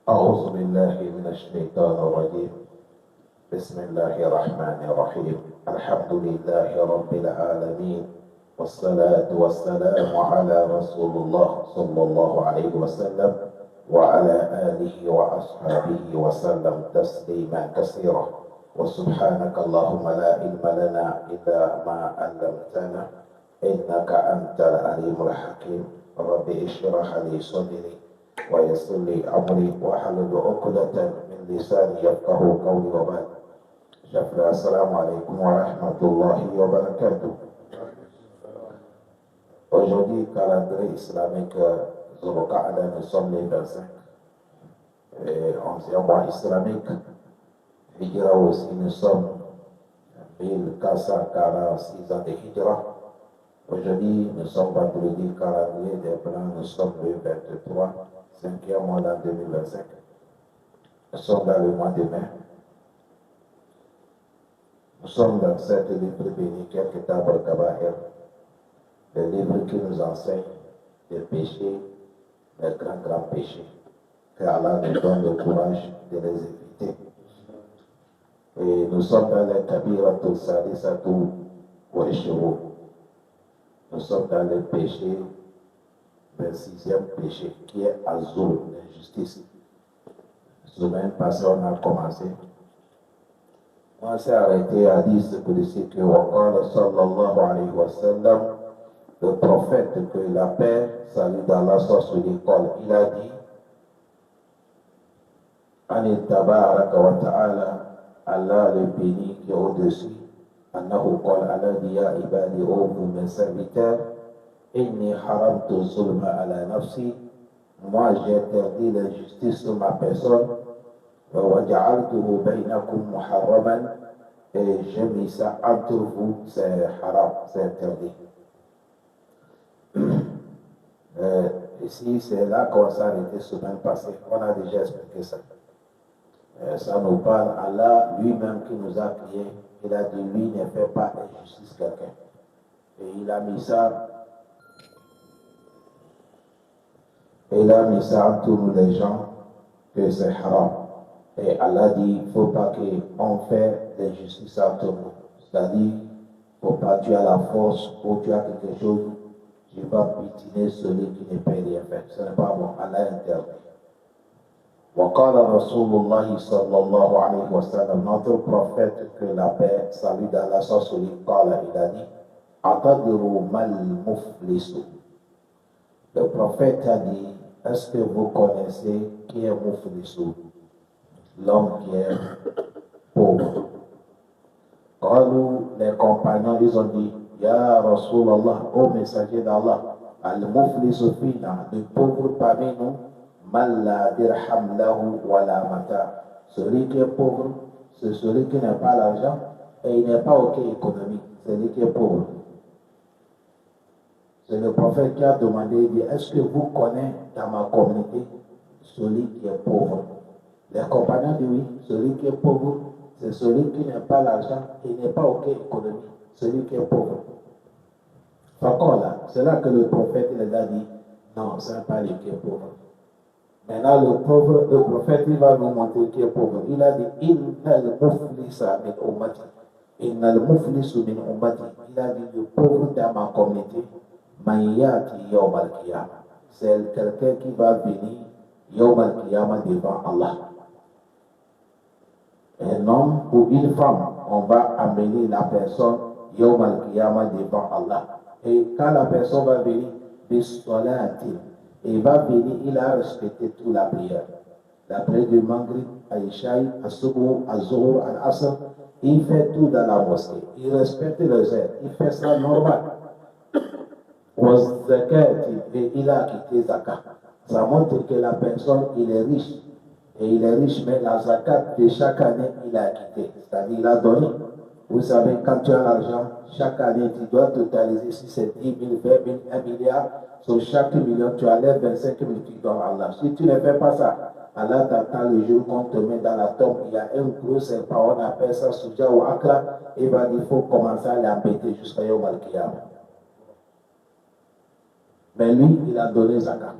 أعوذ بالله من الشيطان الرجيم. بسم الله الرحمن الرحيم. الحمد لله رب العالمين، والصلاة والسلام على رسول الله صلى الله عليه وسلم وعلى آله وأصحابه وسلم تسليما كثيرا. وسبحانك اللهم لا علم لنا إلا ما علمتنا إنك أنت العليم الحكيم. رب اشرح لي صدري ويسر لي أمري واحلل عقدة من لساني يفقه قولي وبعد. Chers assalamu alaikum wa rahmatullahi wa barakatuh. Aujourd'hui, calendrier islamique Zulqa'ada, nous sommes les 25 et 11e mois islamique. Hijra aussi, nous sommes 1446 ans de Hijra. Aujourd'hui, nous sommes vendredi, calendrier des plans, nous sommes le 23, 5e mois d'an 2025. Nous sommes dans le mois de mai. Nous sommes dans cette livre béni, Kitab al-Kaba'ir, le livre qui nous enseigne les péchés, les grands péchés, que Allah nous donne le courage de les éviter. Et nous sommes dans le Kabiratul Sadisatu wa Ishru. Nous sommes dans le péché, le 6e péché, qui est Azul, l'injustice. La semaine passée, on a commencé. On s'est arrêté à dire ce que c'est que Waqala sallallahu alayhi wa sallam, le prophète, que la paix, salut d'Allah soit sur l'école, il a dit Ani tabaraka wa ta'ala, Allah le béni qui est au-dessus, Annahu qala Allah dit ya ibadi, ô vous mes serviteurs, Inni haramtu zulma ala nafsi, moi j'ai interdit l'injustice sur ma personne. وَجَعَلْتُهُ بَيْنَكُمْ مُحَرَّمًا, et j'ai mis ça entre vous, c'est haram, c'est interdit. Ici, c'est là qu'on s'est arrêté semaine passée. On a déjà expliqué ça. Ça nous parle, Allah lui-même qui nous a créés, il a dit, lui ne fait pas injustice quelqu'un. Et il a mis ça entre nous les gens, que c'est haram. Et Allah dit, il ne faut pas qu'on fasse l'injustice entre nous. C'est-à-dire, il ne faut pas, tu as la force ou tu as quelque chose, tu vas pitiner celui qui ne peut rien faire. Ce n'est pas bon, Allah interdit. وقال رسول الله صلى الله عليه وسلم, notre prophète, que la paix, salut d'Allah soit sur lui, il a dit, أَتَدْرُوا مَا الْمُفْلِسُ. Le prophète a dit, est-ce que vous connaissez qui est Muflisu? L'homme qui est pauvre. Quand les compagnons, ils ont dit, Ya Rasulallah, ô messager d'Allah, al-muflisu fina, le pauvre parmi nous, man la dirham lahu wa la mata. Celui qui est pauvre, c'est celui qui n'a pas l'argent et il n'est pas aucune économie. Celui qui est pauvre. C'est le prophète qui a demandé, il dit, est-ce que vous connaissez dans ma communauté celui qui est pauvre? Les compagnons disent oui, celui qui est pauvre, c'est celui qui n'a pas l'argent et n'est pas aucune économie, celui qui est pauvre. Encore là, c'est là que le prophète les a dit, non, ce n'est pas lui qui est pauvre. Maintenant, le prophète, il va nous montrer qui est pauvre. Il a dit, Innal muflisa min ummati. Innal muflisu min ummati. Il a dit, le pauvre dans ma communauté, man yati yawm al-qiyamah. C'est quelqu'un qui va venir yawm al-qiyamah devant Allah. Un homme ou une femme, on va amener la personne yawm al-qiyamah devant Allah. Et quand la personne va venir, il va venir, il a respecté toute la prière. La prière du Maghrib, Aïchaï, As-Subh, Az-Zuhr, Al-Asr, il fait tout dans la mosquée. Il respecte les heures, il fait ça normal. Et il a quitté Zakat. Ça montre que la personne, il est riche. Et il est riche, mais la zakat de chaque année, il a quitté. C'est-à-dire, il a donné. Vous savez, quand tu as l'argent, chaque année, tu dois totaliser, si c'est 10 000, 20 000, 1 milliard, sur chaque million, tu enlèves 25 000 qui donnent à Allah. Si tu ne fais pas ça, Allah t'attend le jour qu'on te met dans la tombe. Il y a un gros serpent, on appelle ça Souja ou Akra, et il faut commencer à l'embêter jusqu'à Yom Al-Qiyam. Mais lui, il a donné zakat.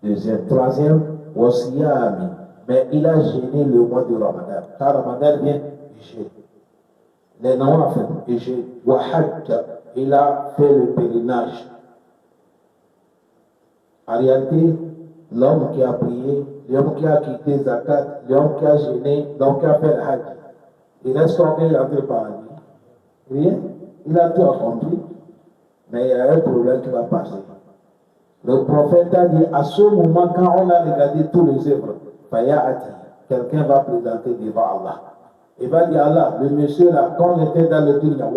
Deuxième. Troisième, wasiyami. Mais il a gêné le mois de Ramadan. Car Ramadan vient, il gêne. Les nawafil, il gêne. Wahajja, il a fait le pèlerinage. En réalité, l'homme qui a prié, l'homme qui a quitté Zakat, l'homme qui a gêné, l'homme qui a fait le Hajj, il reste combien il a fait par la vie? Rien. Il a tout accompli. Mais il y a un problème qui va passer. Le prophète a dit, à ce moment, quand on a regardé tous les œuvres, quelqu'un va présenter devant Allah. Il va dire, Allah, le monsieur là, quand on était dans le dunya,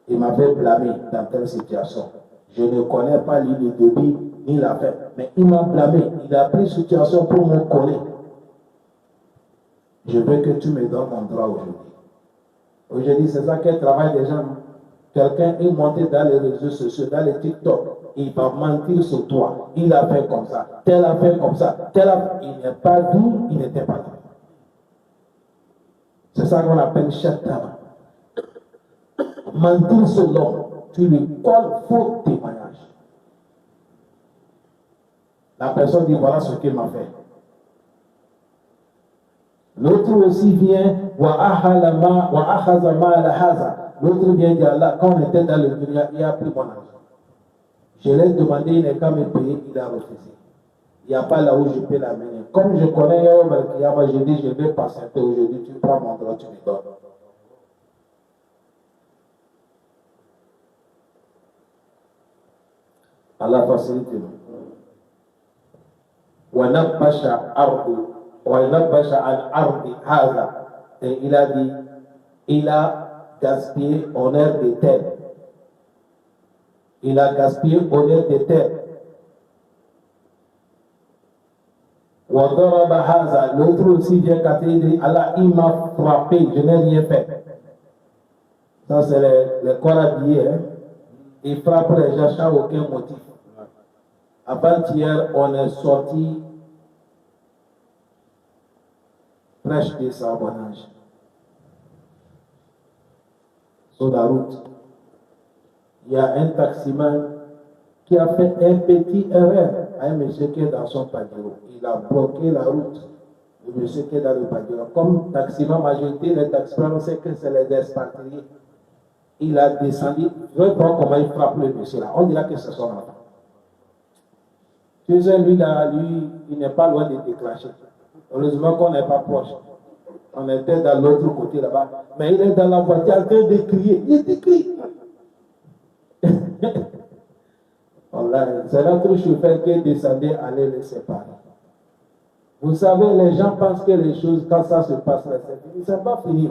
il m'avait blâmé dans telle situation. Je ne connais pas ni le début ni la fin, mais il m'a blâmé. Il a pris situation pour me coller. Je veux que tu me donnes mon droit aujourd'hui. Aujourd'hui, c'est ça qu'est le travail des gens. Quelqu'un est monté dans les réseaux sociaux, dans les TikTok, il va mentir sur toi. Il a fait comme ça, tel a fait comme ça, tel a... Il n'est pas d'où il n'était pas là. C'est ça qu'on appelle chatama. Mentir sur l'homme, tu lui colles faux témoignage. La personne dit voilà ce qu'il m'a fait. L'autre aussi vient, l'autre vient dire Allah, quand on était dans le dunya, il a pris mon argent. Je l'ai demandé, il n'est qu'à me payer, il a refusé. Il n'y a pas là où je peux l'amener. Comme je connais Yahweh Malkiyama, je dis, je vais patienter aujourd'hui, tu prends mon droit, tu me donnes. Allah facilite-nous. Et il a dit, il a gaspillé honneur des terres. Il a gaspillé honneur des terres. L'autre aussi vient quand il dit, Allah, il m'a frappé, je n'ai rien fait. Ça, c'est les corps habillés. Hein? Il frappe les gens sans aucun motif. Avant-hier, on est sorti prêche de Sabonage. Sur la route, il y a un taximan qui a fait un petit erreur à un monsieur qui est dans son pagero. Il a bloqué la route. Le monsieur qui est dans le pagero. Comme taximan majorité, les taximans, on sait que c'est les expatriés. Il a descendu. Je vais voir comment il frappe le monsieur là. On dira que c'est son enfant. Tu sais, lui là, il n'est pas loin de déclencher. Heureusement qu'on n'est pas proche. On était dans l'autre côté là-bas. Mais il est dans la voiture en train de crier. Il décrit. C'est notre chauffeur qui est descendu aller les séparer. Vous savez, les gens pensent que les choses, quand ça se passe, c'est pas fini.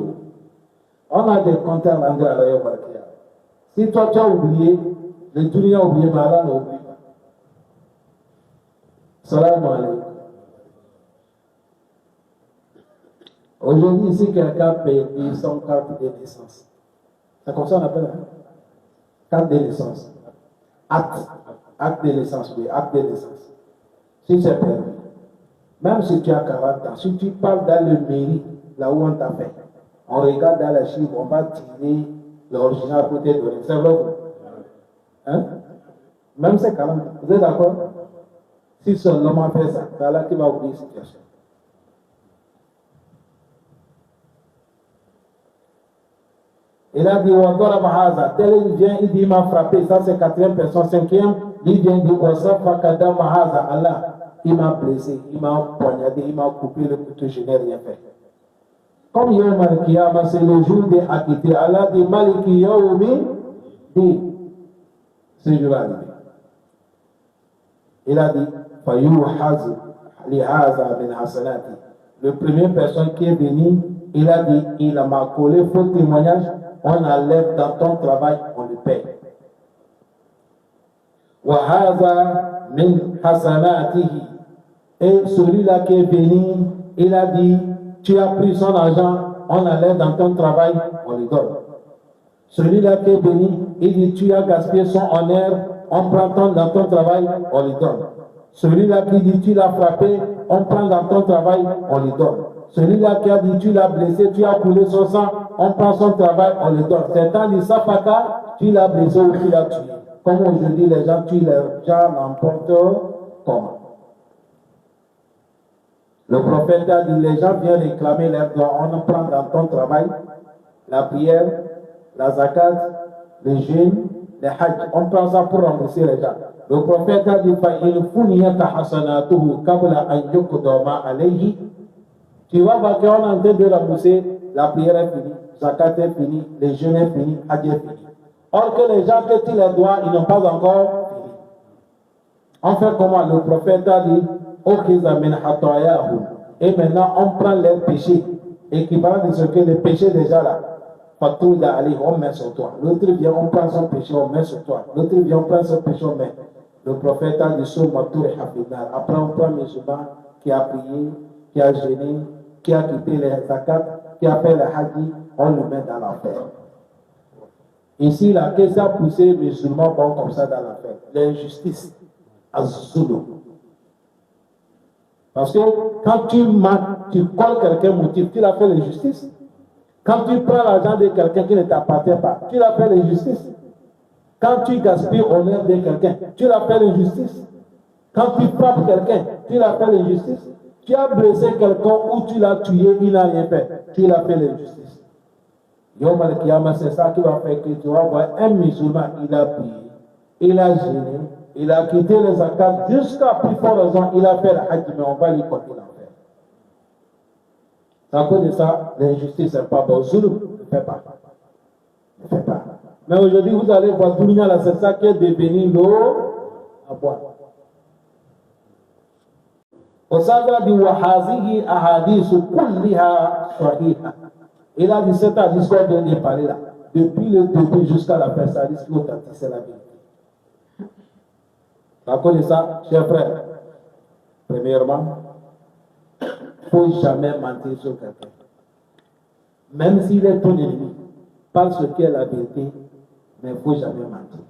On a des compteurs en anglais à la Yobakia. Si toi tu as oublié, le dunya a oublié, mais Allah n'a oublié pas. Salam alaikum. Aujourd'hui, si quelqu'un paye son carte de naissance, c'est comme ça qu'on appelle, hein? Carte de naissance. Acte de naissance, oui, acte de naissance. Si c'est permis. Même si tu as 40 ans, si tu parles dans le mairie, là où on t'a fait, on regarde dans les chiffres, on va tirer l'original pour te donner. C'est vrai? Hein? Même c'est 40 ans. Vous êtes d'accord? Si seulement fait ça, c'est là qui va oublier cette situation. Il a dit, tel il vient, il dit, il m'a frappé, ça c'est 4e personne, 5e, il vient dire, Allah, il m'a blessé, il m'a poignardé, il m'a coupé le couteau, je n'ai rien fait. Comme Yawm al-Qiyamah, c'est le jour de acquitté, Allah dit, Maliki Yawmi, dit, ce jour arrivé. Il a dit, le premier personne qui est venu, il a dit, il m'a collé faux témoignage, on enlève dans ton travail, on le paye. Et celui-là qui est venu, il a dit, tu as pris son argent, on enlève dans ton travail, on le donne. Celui-là qui est venu, il dit, tu as gaspillé son honneur, on prend dans ton travail, on le donne. Celui-là qui dit, tu l'as frappé, on prend dans ton travail, on le donne. Celui-là qui a dit, tu l'as blessé, tu as coulé son sang, on prend son travail, on le donne. C'est un Safaka, tu l'as blessé ou tu l'as tué. Comme aujourd'hui, les gens tuent les gens n'importe comment. Le prophète a dit, les gens viennent réclamer leurs droits. On en prend dans ton travail, la prière, la zakat, les jeûnes, les hajj. On prend ça pour rembourser les gens. Le prophète a dit, tu vas voir qu'on est en train de rembourser, la prière est finie, zakat est finie, les jeûnes est fini, hajj est fini. Or que les gens que tu les dois, ils n'ont pas encore fini. On fait comment? Le prophète a dit, et maintenant on prend leurs péchés, équivalent de ce que les péchés déjà là, on met sur toi. L'autre vient, on prend son péché, on met sur toi. L'autre vient, on prend son péché, on met. Le prophète a dit, après on prend un musulman qui a prié, qui a jeûné, qui a quitté les zakat, qui a fait le hajj, on le met dans l'enfer. Ici, la question a poussé les musulmans vont comme ça dans l'enfer. L'injustice, az-zulm. Parce que quand tu mates, tu colles quelqu'un motif, tu l'as fait l'injustice. Quand tu prends l'argent de quelqu'un qui ne t'appartient pas, tu l'as fait l'injustice. Quand tu gaspilles l'honneur de quelqu'un, tu l'as fait l'injustice. Quand tu frappes quelqu'un, tu l'as fait l'injustice. Tu as blessé quelqu'un ou tu l'as tué, il n'a rien fait, tu l'as fait l'injustice. Yom al-Kiyama, c'est ça qui va faire que tu vas voir un musulman, il a prié, il a gêné, il a quitté les zakat, jusqu'à plus forte raison, il a fait le hajj, mais on va lui compter l'enfer. À cause de ça, l'injustice n'est pas bon. Zulm ne fait pas. Ne fait pas. Mais aujourd'hui, vous allez voir, tout le monde, c'est ça qui est devenu l'eau à boire. Osada dit Wahazihi ahadisu kulliha sahiha. Il a dit cet hadith qu'on vient de parler là. Depuis le début jusqu'à la fin, ça dit ce qui est authentique, c'est la vérité. À cause de ça, chers frères, premièrement, il ne faut jamais mentir sur quelqu'un. Même s'il est ton ennemi, parle ce qui est la vérité, mais il ne faut jamais mentir.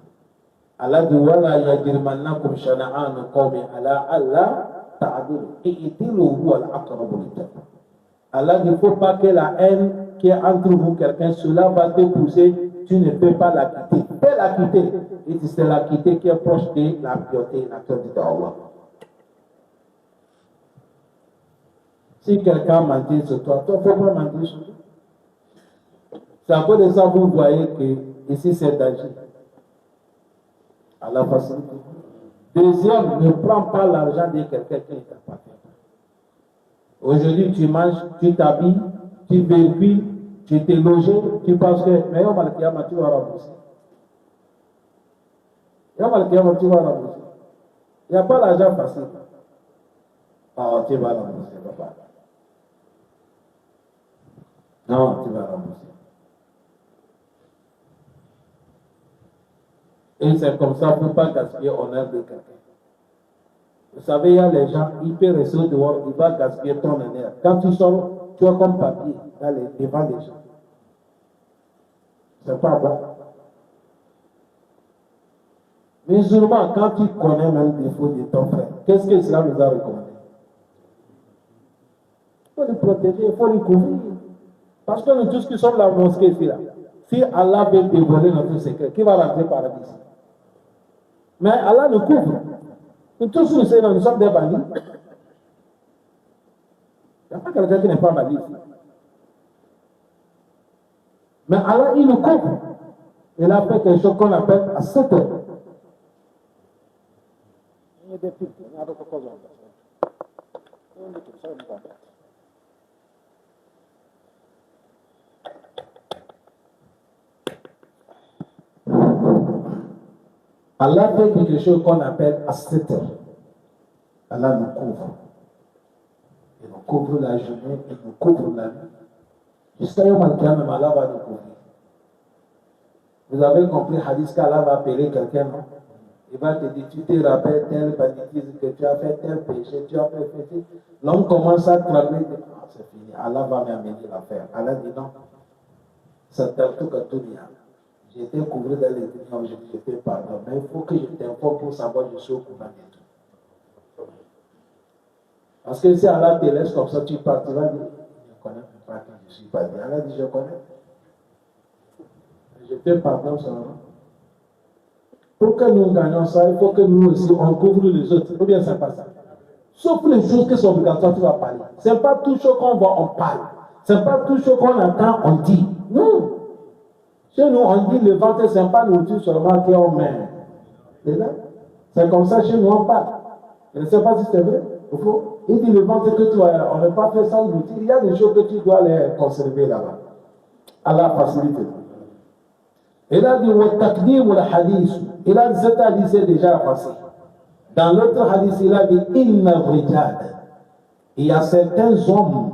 Allah dit Wala yajrimannakum shana'anu qawmin ala alla ta'dilu i'dilu huwa al-aqrabu lit-taqwa. Allah dit il ne faut pas que la haine qui est entre vous, quelqu'un, cela va te pousser, tu ne peux pas la quitter. Fais la quitter. Et c'est la quitter qui est proche de la piété, la crainte d'Allah. Si quelqu'un mentit sur toi, toi, il ne faut pas mentir sur lui. C'est à cause de ça que vous voyez que ici c'est d'agir. À la facilité. Deuxième, ne prends pas l'argent de quelqu'un qui ne t'appartient pas. Aujourd'hui, tu manges, tu t'habilles, tu véhicules, tu t'es logé, tu penses que, mais au Malkiyama, tu vas rembourser. Au Malkiyama, tu vas rembourser. Il n'y a pas l'argent facile. Oh, tu vas rembourser, papa. Non, tu vas rembourser. Et c'est comme ça, il ne faut pas gaspiller l'honneur de quelqu'un. Vous savez, il y a les gens, ils peuvent rester dehors, ils vont gaspiller ton honneur. Quand tu sors, tu as comme papier devant les gens. C'est pas bon. Musulman, quand tu connais même le défaut de ton frère, qu'est-ce que cela nous a recommandé? Il faut le protéger, il faut le couvrir. Parce que nous tous qui sommes dans la mosquée ici, là, si Allah veut dévoiler notre secret, qui va rentrer par paradis? Mais Allah nous couvre. Nous tous nous sommes des bandits. Il n'y a pas quelqu'un qui n'est pas bandit ici. Mais Allah, il nous couvre. Il a fait quelque chose qu'on appelle à 7 heures. Allah fait quelque chose qu'on appelle à 7 heures. Allah nous couvre. Il nous couvre la journée, il nous couvre la nuit. Jusqu'à Yom Al-Qiyamah, Allah va nous couvrir. Vous avez compris, hadith, qu'Allah va appeler quelqu'un, non? Il va te dire, tu te rappelles tel banditisme que tu as fait, tel péché, tu as fait. L'homme commence à trembler, ah, c'est fini, Allah va m'amener l'affaire. Allah dit non, c'est tel tout que tout vient. J'étais couvert dans les ténèbres, je te pardonne, mais il faut que je t'informe pour savoir que je suis au courant de tout. Parce que si Allah te laisse comme ça, tu pars, tu vas dire, je connais pas que je suis pas dit. Allah dit, je connais. Je te pardonne seulement. Pour que nous gagnions ça, il faut que nous aussi, on couvre les autres. Ou bien c'est pas ça. Sauf les choses qui sont obligatoires, tu vas parler. C'est pas tout ce qu'on voit, on parle. C'est pas tout ce qu'on entend, on dit. Non. Chez nous, on dit le ventre, c'est pas nourriture seulement qu'on met. C'est comme ça, chez nous, on parle. Je ne sais pas si c'est vrai ou faux. Il dit le ventre que tu as, on n'a pas fait sans nourriture. Il y a des choses que tu dois les conserver là-bas. À la facilité. Il a dit, Takdim ou le hadith. Il a dit, cet hadith c'est déjà passé. Dans l'autre hadith, il a dit, Inna rijal. Il y a certains hommes,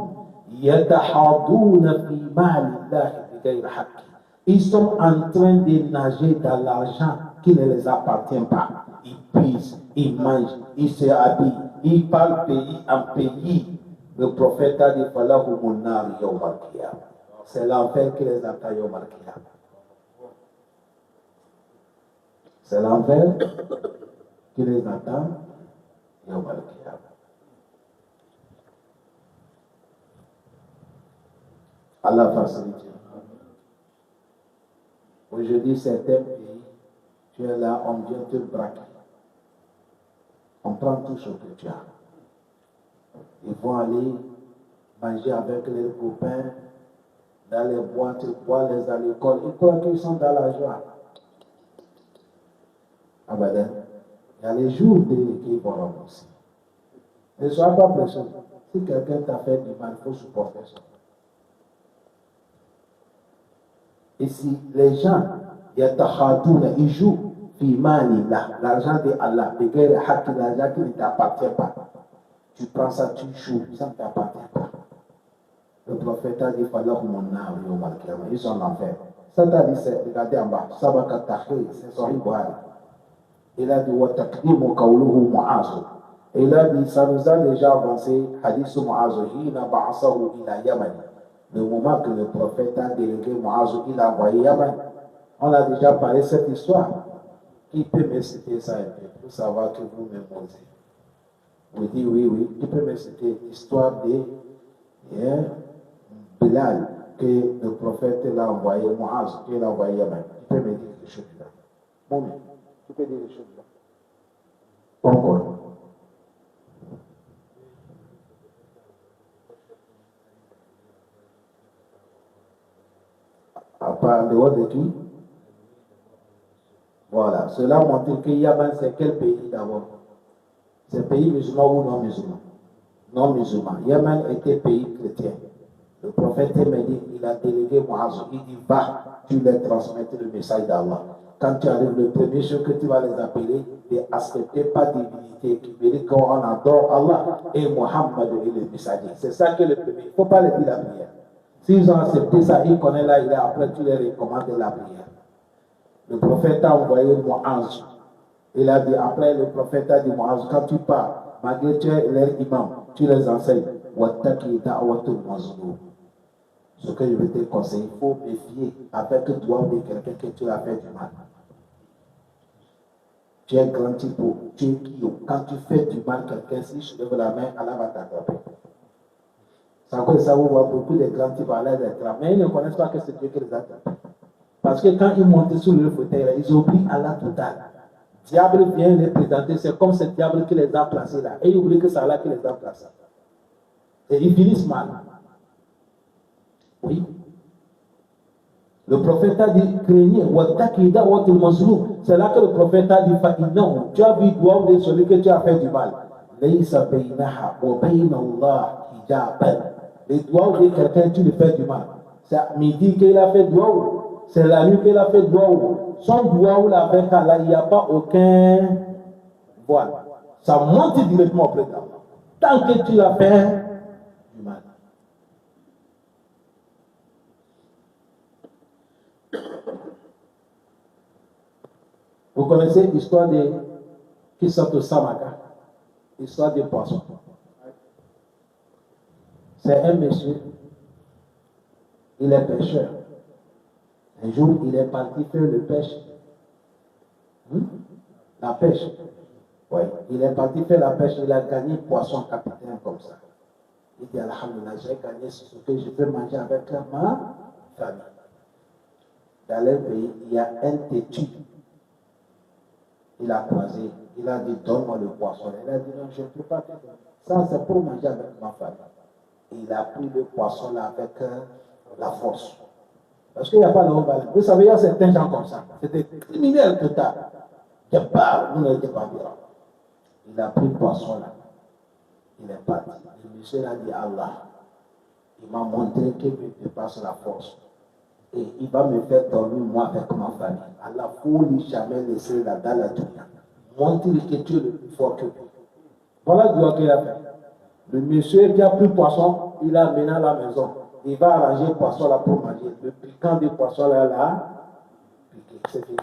yatahadouna fi ma'alillahi bighayri haqqi. Ils sont en train de nager dans l'argent qui ne les appartient pas. Ils puissent, ils mangent, ils se habillent, ils parlent pays en pays. Le prophète a dit, c'est l'enfer qui les attend yawm al-qiyam. C'est l'enfer qui les attend yawm al-qiyam. Allah facilite. Aujourd'hui, certains pays, tu es là, on vient te braquer. On prend tout ce que tu as. Ils vont aller manger avec leurs copains, dans les boîtes, boire les à l'école. Ils croient qu'ils sont dans la joie. Ah ben, il y a les jours qui vont rembourser. Ne sois pas pressé. Si quelqu'un t'a fait du mal, il faut supporter ça. Et si les gens, ils jouent, l'argent de Allah, l'argent qui ne t'appartient pas, tu prends ça, tu joues, ça ne t'appartient pas. Le prophète a dit, ils sont en enfer. Ça t'a dit, regardez en bas, c'est Sahih Bukhari. Il a dit, il a dit, ça nous a déjà avancé, hadith Mu'az, ila Yaman. Le moment que le prophète a délégué Mu'az, il a envoyé Yaman. On a déjà parlé de cette histoire. Qui peut me citer ça un peu pour savoir que vous mémorisez? Vous dites oui. Qui peut me citer l'histoire de Bilal que le prophète l'a envoyé, Mu'az, qu'il a envoyé Yaman? Qui peut me dire quelque chose là? Bon, qui peut dire quelque chose là? Encore. À part en dehors de qui? Voilà. Cela montre que Yaman, c'est quel pays d'abord? C'est pays musulman ou non musulman? Non musulman. Yaman était pays chrétien. Le prophète Médine, il a délégué Mu'az. Il dit, va, tu leur transmettre le message d'Allah. Quand tu arrives, le premier chose que tu vas les appeler, c'est accepter pas divinité qui mérite qu'on adore Allah et Muhammad et le messager. C'est ça que le premier. Il ne faut pas les dire la prière. S'ils ont accepté ça, ils connaissent là, il est après, tu les recommandes la prière. Le prophète a envoyé Mu'az. Il a dit, après le prophète a dit, Mu'az, quand tu pars, malgré que tu es leur imam, tu les enseignes. Ce que je vais te conseiller, il faut méfier avec toi de quelqu'un que tu as fait du mal. Tu es grand type, tu es qui? Quand tu fais du mal à quelqu'un, si je lève la main, Allah va t'attraper. Ça cause ça, vous voyez beaucoup de grands types à l'aide d'être là, mais ils ne connaissent pas que c'est Dieu qui les attrape. Parce que quand ils montent sur le fauteuil, ils oublient Allah total. Le diable vient les présenter, c'est comme ce diable qui les a placés là. Et ils oublient que c'est Allah qui les a placés. Et ils finissent mal. Oui. Le prophète a dit, craignez, c'est là que le prophète a dit, non, tu as vu doigt de celui que tu as fait du mal. Les doigts de quelqu'un, tu lui fais du mal. C'est midi qu'il a fait doigt, c'est la nuit qu'il a fait doigt. Son doigt ou la avec Allah, il n'y a pas aucun voile. Ça monte directement auprès d'Allah. Tant que tu l'as fait du mal. Vous connaissez l'histoire de Kisato Samaka, l'histoire des poissons. C'est un monsieur, il est pêcheur. Un jour, il est parti faire le pêche. La pêche. Oui, il est parti faire la pêche, il a gagné poisson capitaine comme ça. Il dit, Alhamdulillah, j'ai gagné ce que je peux manger avec ma famille. Dans le pays, il y a un têtu. Il a croisé, il a dit donne-moi le poisson. Il a dit non, je ne peux pas te donner. Ça, c'est pour manger avec ma famille. Et il a pris le poisson là avec la force. Parce qu'il n'y a pas de haut-valeur. Vous savez, il y a certains gens comme ça. C'était criminel total. Vous n'êtes pas bien. Il a pris le poisson là. Il est parti. Le monsieur a dit Allah. Il m'a montré qu'il me dépasse la force. Et il va me faire dormir moi avec ma famille. Allah, il ne faut lui jamais laisser là dans la dunya. Montre que tu es le plus fort que lui. Voilà ce qu'il a fait. Le monsieur qui a pris le poisson, il l'a amené à la maison. Il va arranger le poisson là pour manger. Le piquant du poisson là, piqué, c'est fini.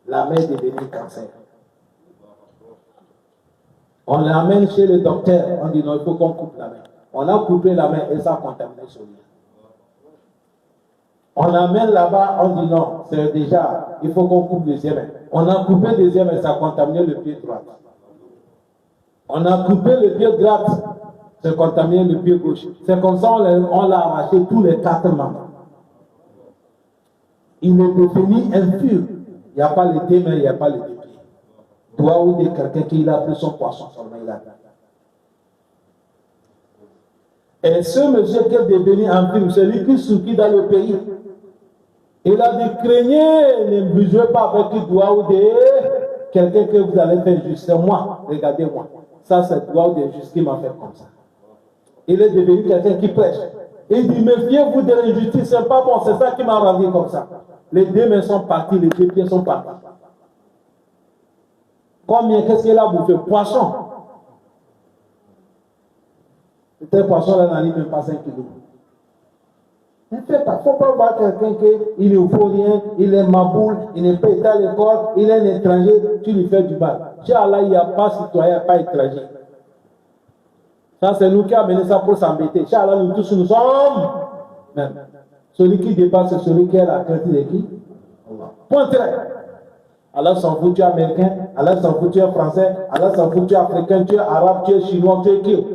La main est devenue cancer. On l'amène chez le docteur, on dit non, il faut qu'on coupe la main. On a coupé la main et ça a contaminé son lit. On l'amène là-bas, on dit non, c'est déjà, il faut qu'on coupe le deuxième main. On a coupé le deuxième et ça a contaminé le pied droit. On a coupé le pied droit, ça a contaminé le pied gauche. C'est comme ça on l'a arraché tous les 4 membres. Il est devenu impur. Il n'y a pas les 2 mains, il n'y a pas les 2 pieds. Doit ou de quelqu'un qui a pris son poisson seulement, il a pris. Et ce monsieur qui est devenu impur, celui qui sourit dans le pays, il a dit, craignez, ne jouez pas avec doigt ou de quelqu'un que vous allez faire juste. C'est moi, regardez-moi. Ça, c'est doigt ou de juste qui m'a fait comme ça. Il est devenu quelqu'un qui prêche. Il dit, méfiez-vous de l'injustice, c'est pas bon, c'est ça qui m'a rendu comme ça. Les 2 mains sont parties, les 2 pieds sont partis. Combien, qu'est-ce qu'il a bouffé? Poisson. C'était poisson là, n'en même pas 5 kilos. Il ne faut pas voir quelqu'un qui ne vaut rien, il est maboule, il n'est pas été à l'école, il est un étranger, tu lui fais du mal. Chez Allah, il n'y a pas citoyen, il n'y a pas étranger. Ça, c'est nous qui avons amené ça pour s'embêter. Chez Allah, nous tous, nous sommes même. Celui qui dépasse, c'est celui qui est la crainte de qui? Point très. Allah s'en fout, tu es américain, Allah s'en fout, tu es français, Allah s'en fout, tu es africain, tu es arabe, tu es chinois, tu es qui?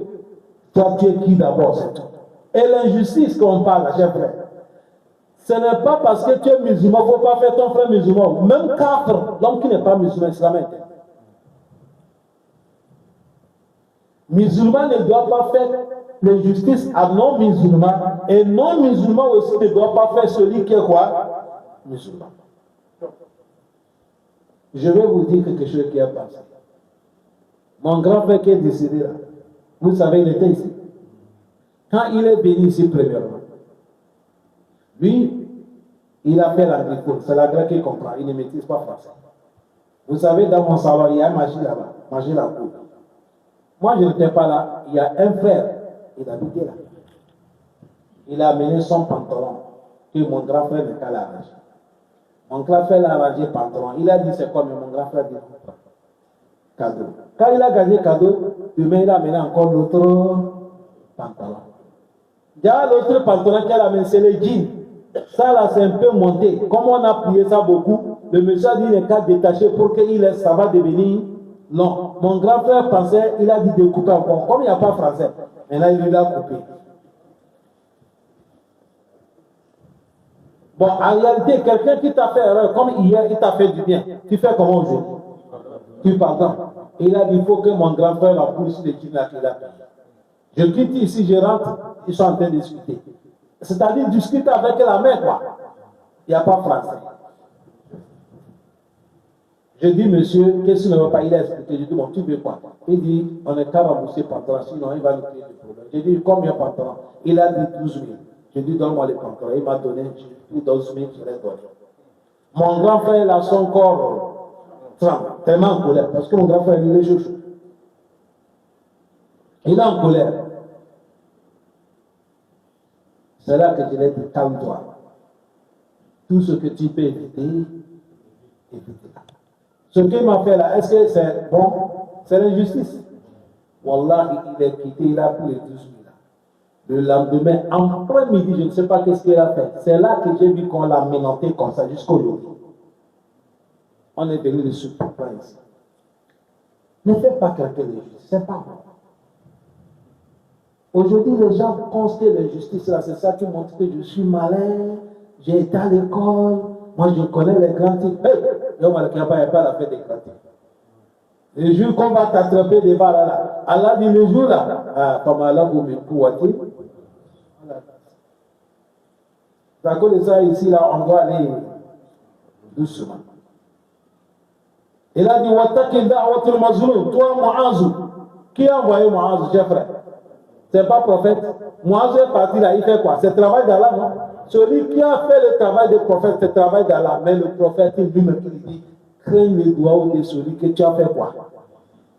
Toi, tu es qui d'abord, c'est tout. Et l'injustice qu'on parle, chers frères, ce n'est pas parce que tu es musulman, il ne faut pas faire ton frère musulman. Même 4, l'homme qui n'est pas musulman, islamique. Musulman ne doit pas faire l'injustice à non-musulman. Et non-musulman aussi ne doit pas faire celui qui est quoi? Musulman. Je vais vous dire quelque chose qui est passé. Mon grand frère qui est décédé là, vous savez, il était ici. Quand il est venu ici premièrement, lui, il a fait l'agricole. C'est l'anglais qu'il comprend. Il ne maîtrise pas français. Vous savez, dans mon salon, il y a un machine là-bas. Machine à coudre. Moi, je n'étais pas là. Il y a un frère. Il habitait là. Il a amené son pantalon que mon grand frère n'est qu'à l'arranger. Mon grand frère l'a arrangé pantalon. Il a dit c'est quoi, mais mon grand frère dit cadeau. Quand il a gagné cadeau, demain il a amené encore l'autre pantalon. Déjà l'autre pantalon qu'elle a amené, c'est le jean. Ça là, c'est un peu monté. Comme on a plié ça beaucoup, le monsieur a dit il n'est qu'à détacher pour qu'il laisse, ça va devenir long. Mon grand frère pensait, il a dit de couper encore. Comme il n'y a pas français, maintenant il lui a coupé. Bon, en réalité, quelqu'un qui t'a fait erreur, comme hier, il t'a fait du bien. Tu fais comment aujourd'hui? Tu pardonnes. Il a dit, il faut que mon grand frère la pousse les qu'il a payé. Je quitte ici, je rentre, ils sont en train de discuter. C'est-à-dire discuter avec la main, quoi. Il n'y a pas français. Je dis, monsieur, qu'est-ce qu'il ne veut pas? Il a expliqué. Je dis, bon, tu veux quoi? Il dit, on n'est qu'à rembourser pantalon, sinon il va nous créer des problèmes. Je dis, combien pantalon? Il a dit 12 000. Je dis, donne-moi les pantalons. Il m'a donné, j'ai pris 12 000, je l'ai donné. Mon grand frère, il a son corps tellement en colère, parce que mon grand frère, il est chaud. Il est en colère. C'est là que je l'ai dit, calme-toi. Tout ce que tu peux éviter, évite-le. Ce qu'il m'a fait là, est-ce que c'est bon? C'est l'injustice. Wallah, il est quitté, il a pris les 12 000. Le lendemain, en plein midi, je ne sais pas qu'est-ce qu'il a fait. C'est là que j'ai vu qu'on l'a menotté comme ça jusqu'aujourd'hui. On est venu le supporter ici. Ne fais pas quelqu'un de juste, c'est pas bon. Aujourd'hui, les gens pensent que l'injustice là, c'est ça qui montre que je suis malin, j'ai été à l'école, moi je connais les grands types. Hey, il n'y a pas la fête des chrétiens. Le jour qu'on va t'attraper devant là, Allah dit le jour là, comme Allah vous met pouvoirs. À cause de ça, ici, là, on doit aller doucement. Il a dit, Wattaqi da'watul mazlum. Toi, Mu'az, qui a envoyé Mu'az, cher frère? C'est pas prophète. Mu'az est parti là, il fait quoi? C'est le travail d'Allah, non? Celui qui a fait le travail des prophètes, c'est le travail d'Allah. Mais le prophète, il lui-même, il dit, crains le doigt de celui que tu as fait quoi?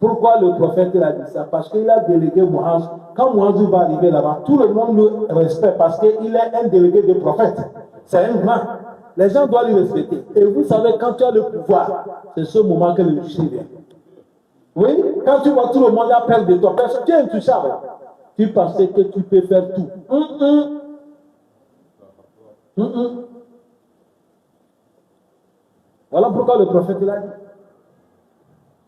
Pourquoi le prophète il a dit ça? Parce qu'il a délégué Mu'az. Quand Mu'az va arriver là-bas, tout le monde le respecte parce qu'il est un délégué de prophète. C'est un grand. Les gens doivent le respecter. Et vous savez, quand tu as le pouvoir, c'est ce moment que le juge vient. Oui, quand tu vois tout le monde appelle de toi, personne, tu es intouchable. Tu pensais que tu peux faire tout. Voilà pourquoi le prophète il a dit.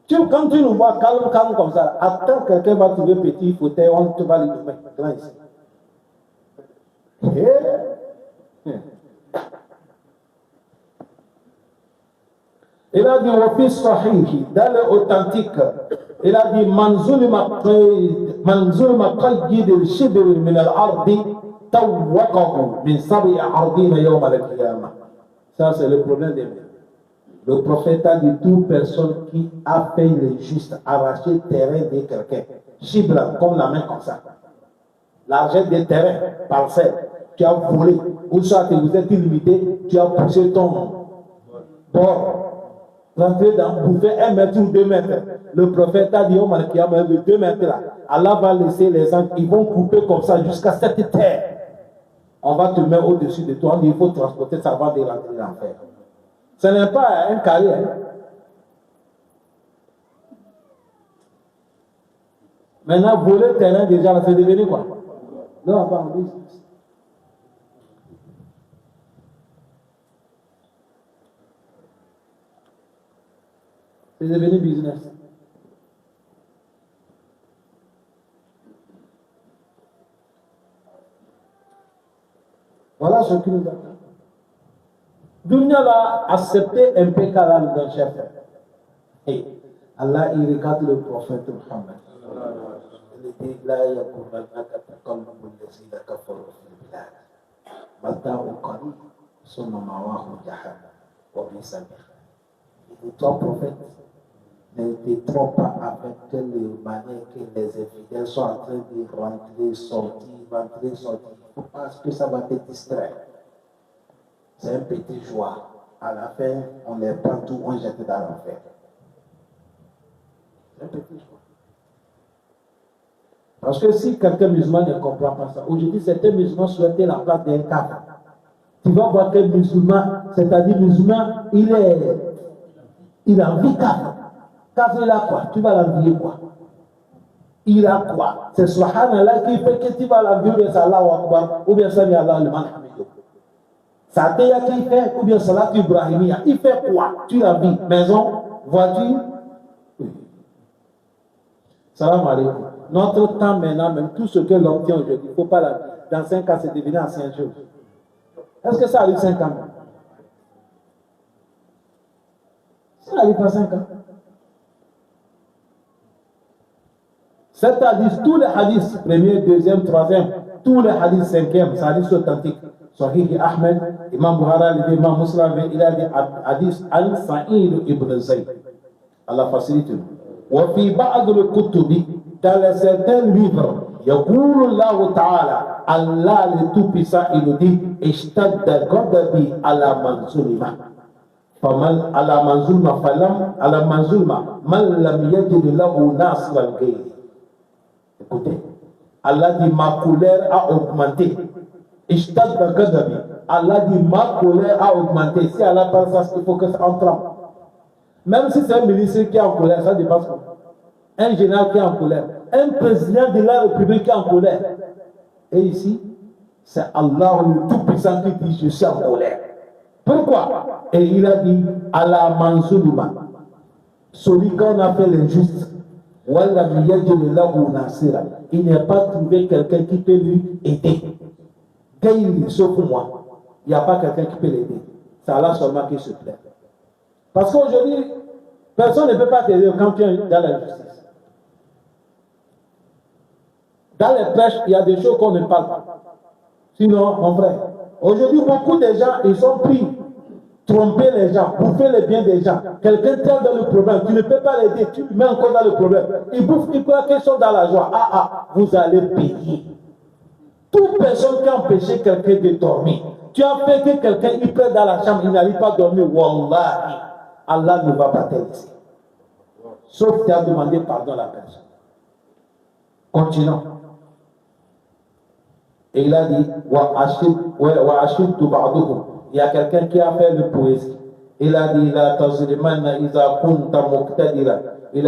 Quand tu nous vois calme comme ça, attends que quelqu'un va trouver petit fauteuil, on te va lui mettre grand ici. Il a dit au fils Sahih, dans l'authentique, il a dit Manzulma qayyid al-shibr min al-ardi tawwaqahu min sab'i ardina yawm al-qiyamah. Ça, c'est le problème des gens. Le prophète a dit toute personne qui a fait le juste, arraché le terrain de quelqu'un, chibra, comme la main comme ça, l'argent des terrains, parcelle, tu as volé, ou soit vous êtes illimité, tu as poussé ton bord, rentré dans, bouffer 1 mètre ou 2 mètres. Le prophète a dit, oh mal qui a même de 2 mètres là, Allah va laisser les gens, ils vont couper comme ça jusqu'à cette terre. On va te mettre au-dessus de toi, il faut transporter ça avant de rentrer dans l'enfer. Ce n'est pas un carré. Maintenant, voler le terrain, déjà, c'est devenu quoi? Non, pas en business. C'est devenu business. Voilà ce qui nous attend. Dunya l'a accepté un peu Kalam dans chef. Et Allah, il regarde le prophète Muhammad. Il dit, la yakunannaka taqallubu alladhina kafaru fil bilad. Mata'un qalil, summa ma'wahum jahannam, wa bi'sal mihad. Il dit, toi prophète, ne te trompe pas avec les manières que les infidèles sont en train de rentrer, sortir. Il ne faut pas que ça va te distraire. C'est un petit joie. À la fin, on les prend tout, on jette dans l'enfer. C'est un petit joie. Parce que si quelqu'un musulman ne comprend pas ça, aujourd'hui, certains musulmans souhaitaient la place d'un kafir. Tu vas voir qu'un musulman, c'est-à-dire musulman, il a envie kafir. Kafir, il a quoi? Tu vas l'envier quoi? Il a quoi? C'est Subhanallah qui fait que tu vas l'envier, c'est Allahu Akbar, ou bien Sami Allah al-Man Hamidou. Satéya qui fait, ou bien Salat Ibrahimia, il fait quoi? Tu l'as vu, maison, voiture. Oui. Salam alaikum. Notre temps maintenant, même tout ce que l'on tient aujourd'hui, il ne faut pas la dire. Dans 5 ans, c'est devenu ancien jour. Est-ce que ça arrive 5 ans? Ça n'arrive pas 5 ans. Cet hadith, tous les hadiths, premier, deuxième, troisième, tous les hadiths, cinquième, c'est hadith authentique. Sahih Ahmed, Imam Bukhari, Imam Muslim, il a dit hadith Al-Sa'id ibn Zayd. Allah facilite. وفي بعض الكتب dans certains livres يقول الله تعالى Allah le Tout-Puissant il nous dit اشتد غضبي على من ظلم فمن على من ظلم فلم على من ظلم من لم يجد له ناصرا غيره. Écoutez, Allah dit ma colère a augmenté. اشتد غضبي. Allah dit ma colère a augmenté. Si Allah pense ça, il faut que ça entre. Même si c'est un ministre qui est en colère, ça dépasse quoi? Un général qui est en colère, un président de la République qui est en colère. Et ici, c'est Allah le Tout-Puissant qui dit je suis en colère. Pourquoi? Et il a dit Allah Manzoulima, celui qu'on a fait l'injuste, il n'a pas trouvé quelqu'un qui peut lui aider. Gaïli, sauf moi, il n'y a pas quelqu'un qui peut l'aider. C'est Allah seulement qui se plaît. Parce qu'aujourd'hui, personne ne peut pas t'aider quand tu es dans la justice. Dans les prêches, il y a des choses qu'on ne parle pas. Sinon, mon frère, aujourd'hui, beaucoup de gens, ils sont pris, tromper les gens, bouffer les biens des gens. Quelqu'un tient dans le problème, tu ne peux pas l'aider, tu mets encore dans le problème. Ils bouffent, ils croient qu'ils sont dans la joie. Vous allez payer. Toute personne qui a empêché quelqu'un de dormir, tu as fait que quelqu'un, il prend dans la chambre, il n'arrive pas à dormir, Wallahi, Allah ne va pas te laisser. Sauf que tu as demandé pardon à la personne. Continuons. Et il a dit, il y a quelqu'un qui a fait le poésie. Il a dit, il a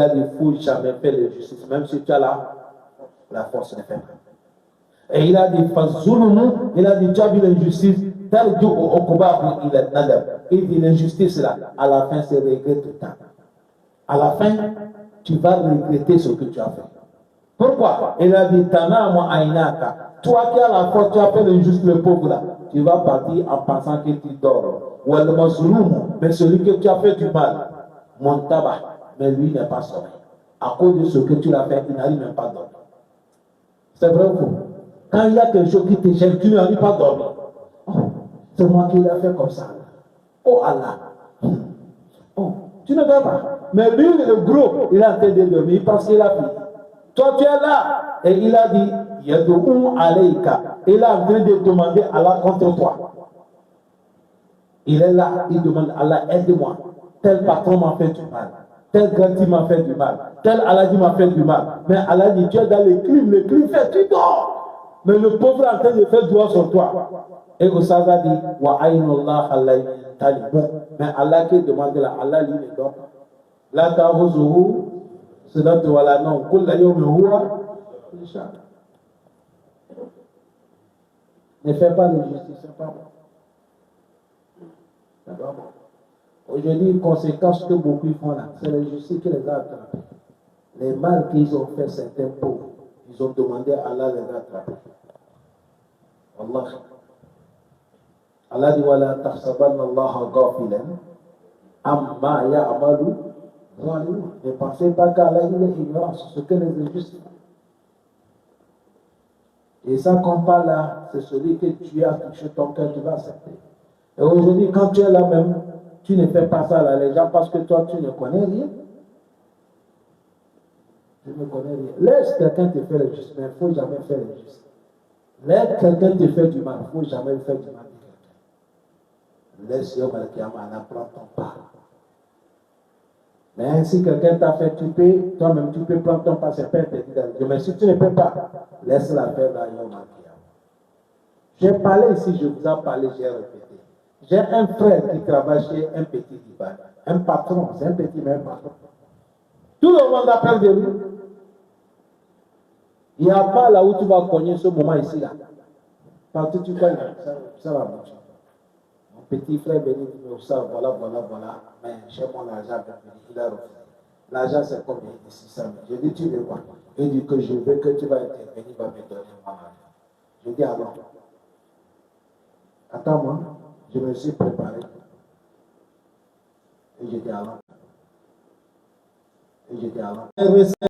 dit, il faut jamais faire de justice, même si tu as la force de faire. Et il a dit, il a dit, tu as vu l'injustice, il dit, l'injustice là, à la fin, c'est regret tout le temps. À la fin, tu vas regretter ce que tu as fait. Pourquoi? Il a dit, toi qui as la force, tu as fait l'injuste, le pauvre là, tu vas partir en pensant que tu dors. Mais celui que tu as fait du mal, mon tabac, mais lui n'est pas sauvé. À cause de ce que tu l'as fait, il n'arrive même pas à dormir. C'est vrai ou faux? Quand il y a quelque chose qui te gêne, tu n'arrives pas à dormir. Oh, c'est moi qui l'ai fait comme ça. Oh Allah. Oh, tu ne dors pas. Mais lui, le gros, il est en train de dormir parce qu'il a pris. Toi, tu es là. Et il a dit, Yadoum Aleika. Il est en train de demander Allah contre toi. Il est là, il demande Allah, aide-moi. Tel patron m'a fait du mal. Tel grand m'a fait du mal. Tel Allah m'a fait du mal. Mais Allah dit, tu es dans le crime fait, tu dors. Mais le pauvre est en train de faire droit sur toi. Et Osaga dit, Wa aynullah alayhi talibun. Mais Allah qui demande là, Allah lui ne dort pas. La ta'huzuhu, c'est là tu vois là, non. Kulla yawmi huwa, Inch'Allah. Ne fais pas de justice, c'est pas bon. C'est pas bon. Aujourd'hui, une conséquence que beaucoup font là, c'est la justice qui les a attrapés. Les mal qu'ils ont fait, certains pauvres, ils ont demandé à Allah les attraper. Allah. Allah dit, Wala tahsabanna Allah ghafilan amma ya'malu zalimun. Ne pensez pas qu'Allah il est ignorant sur ce que les injustes font. Et ça qu'on parle là, c'est celui que tu as touché ton cœur, tu vas accepter. Et aujourd'hui, quand tu es là même, tu ne fais pas ça là, les gens, parce que toi, tu ne connais rien. Tu ne connais rien. Laisse quelqu'un te faire l'injustice, mais il ne faut jamais faire l'injustice. Laisse quelqu'un te faire du mal, il ne faut jamais faire du mal à quelqu'un. Laisse Yom al-Kiyama, n'apprends ton part. Mais si quelqu'un t'a fait, tu peux, toi-même, tu peux prendre ton part, c'est pas interdit dans Dieu. Mais si tu ne peux pas, laisse-la faire dans Yom al-Kiyama. J'ai parlé ici, je vous ai parlé, j'ai répété. J'ai un frère qui travaille chez un petit divan, un patron, c'est un petit mais un patron. Tout le monde apprend de lui. Il n'y a pas là où tu vas cogner ce moment ici là. Partout tu cognes, ça va marcher. Mon petit frère béni dit, mais ça, voilà. Mais j'ai mon argent, il a refusé. L'argent c'est combien? 600 000. Je dis, tu veux quoi? Il dit que je veux que tu vas intervenir, va me donner mon argent. Je dis alors. Attends-moi, je me suis préparé. Et j'étais alors.